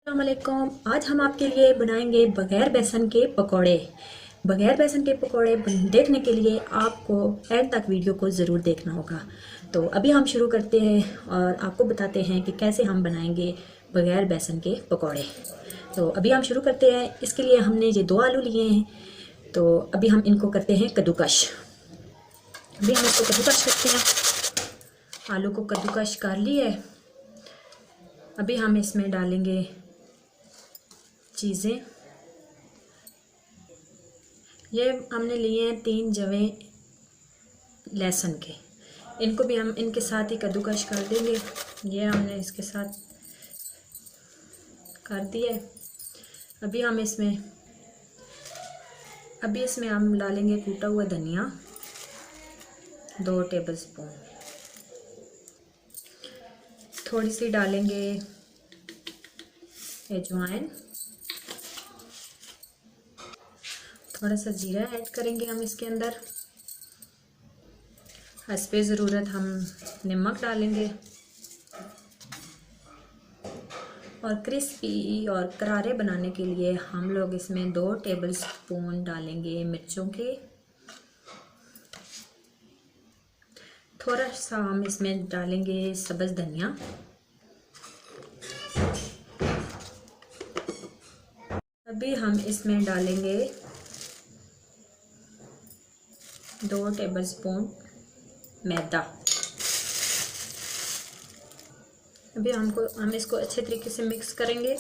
अस्सलामुअलैकुम। आज हम आपके लिए बनाएंगे बगैर बेसन के पकोड़े। बगैर बेसन के पकोड़े देखने के लिए आपको एंड तक वीडियो को ज़रूर देखना होगा। तो अभी हम शुरू करते हैं और आपको बताते हैं कि कैसे हम बनाएंगे बगैर बेसन के पकोड़े। तो अभी हम शुरू करते हैं। इसके लिए हमने ये 2 आलू लिए हैं। तो अभी हम इनको करते हैं कद्दूकश। अभी हम इसको कद्दूकश करते हैं। आलू को कद्दूकश कर लिए। अभी हम इसमें डालेंगे चीज़ें। ये हमने लिए हैं 3 जवे लहसुन के। इनको भी हम इनके साथ ही कद्दूकश कर देंगे। ये हमने इसके साथ कर दिया है। अभी इसमें हम डालेंगे कूटा हुआ धनिया 2 टेबलस्पून। थोड़ी सी डालेंगे अजवाइन। थोड़ा सा जीरा ऐड करेंगे हम इसके अंदर। हस्बे ज़रूरत हम नमक डालेंगे और क्रिस्पी और करारे बनाने के लिए हम लोग इसमें 2 टेबलस्पून डालेंगे मिर्चों के। थोड़ा सा हम इसमें डालेंगे सब्ज़ धनिया। अभी हम इसमें डालेंगे 2 टेबलस्पून मैदा। अभी हम इसको अच्छे तरीके से मिक्स करेंगे।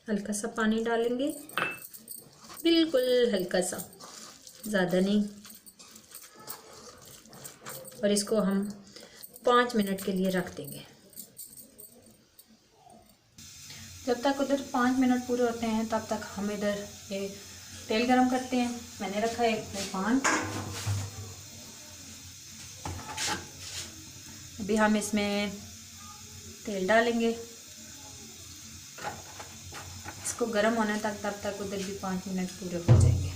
हल्का सा पानी डालेंगे, बिल्कुल हल्का सा, ज़्यादा नहीं। और इसको हम 5 मिनट के लिए रख देंगे। जब तक उधर 5 मिनट पूरे होते हैं तब तक हम इधर ये तेल गरम करते हैं। मैंने रखा है एक पैन। अभी हम इसमें तेल डालेंगे। इसको गरम होने तक तब तक उधर भी 5 मिनट पूरे हो जाएंगे।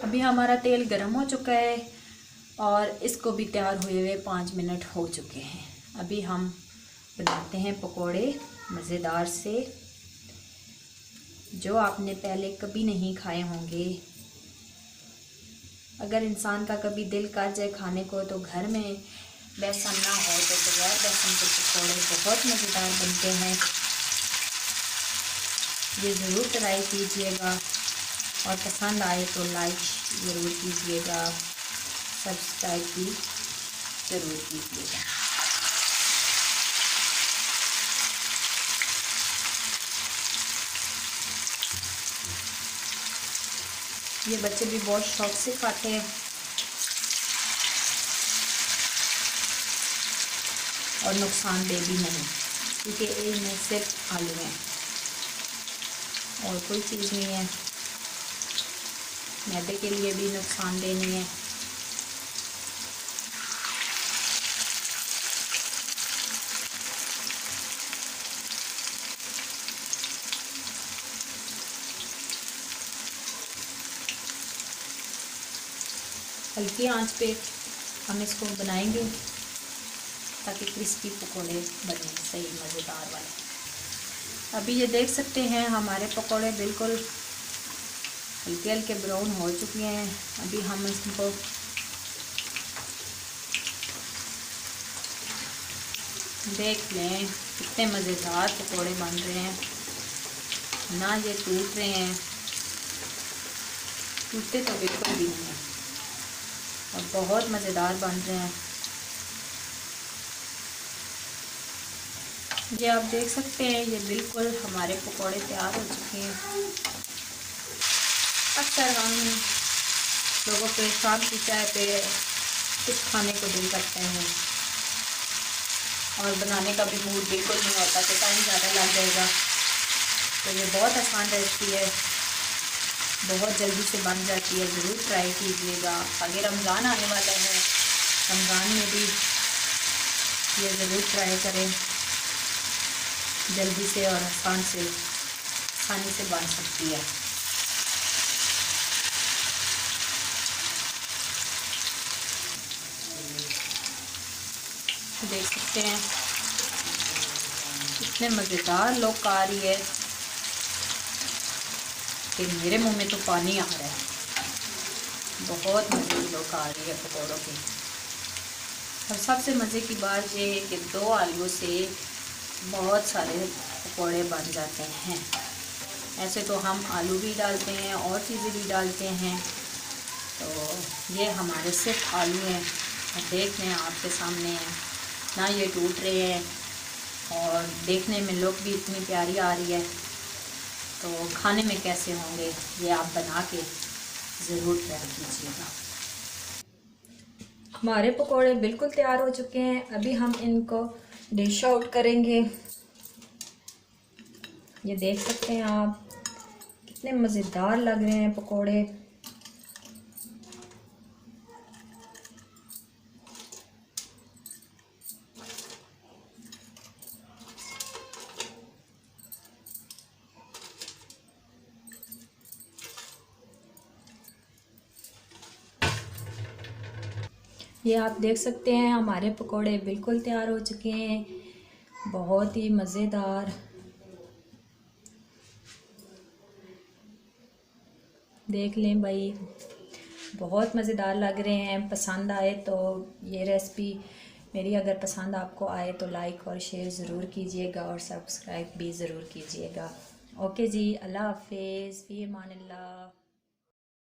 अभी हमारा तेल गरम हो चुका है और इसको भी तैयार हुए हुए 5 मिनट हो चुके हैं। अभी हम बनाते हैं पकोड़े मज़ेदार से, जो आपने पहले कभी नहीं खाए होंगे। अगर इंसान का कभी दिल कर जाए खाने को तो घर में बेसन ना हो तो बगैर बेसन के पकोड़े बहुत मज़ेदार बनते हैं। ये ज़रूर ट्राई कीजिएगा और पसंद आए तो लाइक ज़रूर कीजिएगा, सब्सक्राइब भी ज़रूर कीजिएगा। ये बच्चे भी बहुत शौक से खाते हैं और नुकसानदेह भी नहीं, क्योंकि इनमें सिर्फ आलू हैं और कोई चीज़ नहीं है। मैदे के लिए भी नुकसानदेह नहीं है। हल्की आंच पे हम इसको बनाएंगे ताकि क्रिस्पी पकोड़े बने सही मज़ेदार वाले। अभी ये देख सकते हैं हमारे पकोड़े बिल्कुल हल्के हल्के ब्राउन हो चुके हैं। अभी हम इसको देख लें कितने मज़ेदार पकोड़े बन रहे हैं। ना ये टूट रहे हैं, टूटते तो बिल्कुल भी नहीं है और बहुत मज़ेदार बन रहे हैं। ये आप देख सकते हैं ये बिल्कुल हमारे पकोड़े तैयार हो चुके हैं। अक्सर हम लोगों के शाम की चाय पे कुछ खाने को दिल करते हैं और बनाने का भी मूड बिल्कुल नहीं होता कि टाइम ज़्यादा लग जाएगा। तो ये बहुत आसान रेसिपी है, बहुत जल्दी से बन जाती है। ज़रूर ट्राई कीजिएगा। आगे रमज़ान आने वाला है, रमज़ान में भी ये ज़रूर ट्राई करें। जल्दी से और आसानी से बन सकती है। देख सकते हैं इतने मज़ेदार लुक आ रही है कि मेरे मुंह में तो पानी आ रहा है। बहुत मज़े की लुक आ रही है पकौड़ों की। और सबसे मज़े की बात ये है कि 2 आलू से बहुत सारे पकौड़े बन जाते हैं। ऐसे तो हम आलू भी डालते हैं और चीज़ें भी डालते हैं, तो ये हमारे सिर्फ आलू हैं। देख लें आपके सामने हैं ना, ये टूट रहे हैं और देखने में लुक भी इतनी प्यारी आ रही है। तो खाने में कैसे होंगे ये आप बना के ज़रूर ट्राई कीजिएगा। हमारे पकोड़े बिल्कुल तैयार हो चुके हैं। अभी हम इनको डिश आउट करेंगे। ये देख सकते हैं आप कितने मज़ेदार लग रहे हैं पकोड़े। ये आप देख सकते हैं हमारे पकोड़े बिल्कुल तैयार हो चुके हैं, बहुत ही मज़ेदार। देख लें भाई, बहुत मज़ेदार लग रहे हैं। पसंद आए तो ये रेसिपी मेरी अगर पसंद आपको आए तो लाइक और शेयर ज़रूर कीजिएगा और सब्सक्राइब भी ज़रूर कीजिएगा। ओके जी, अल्लाह हाफिज़, फ़ी अमानिल्लाह।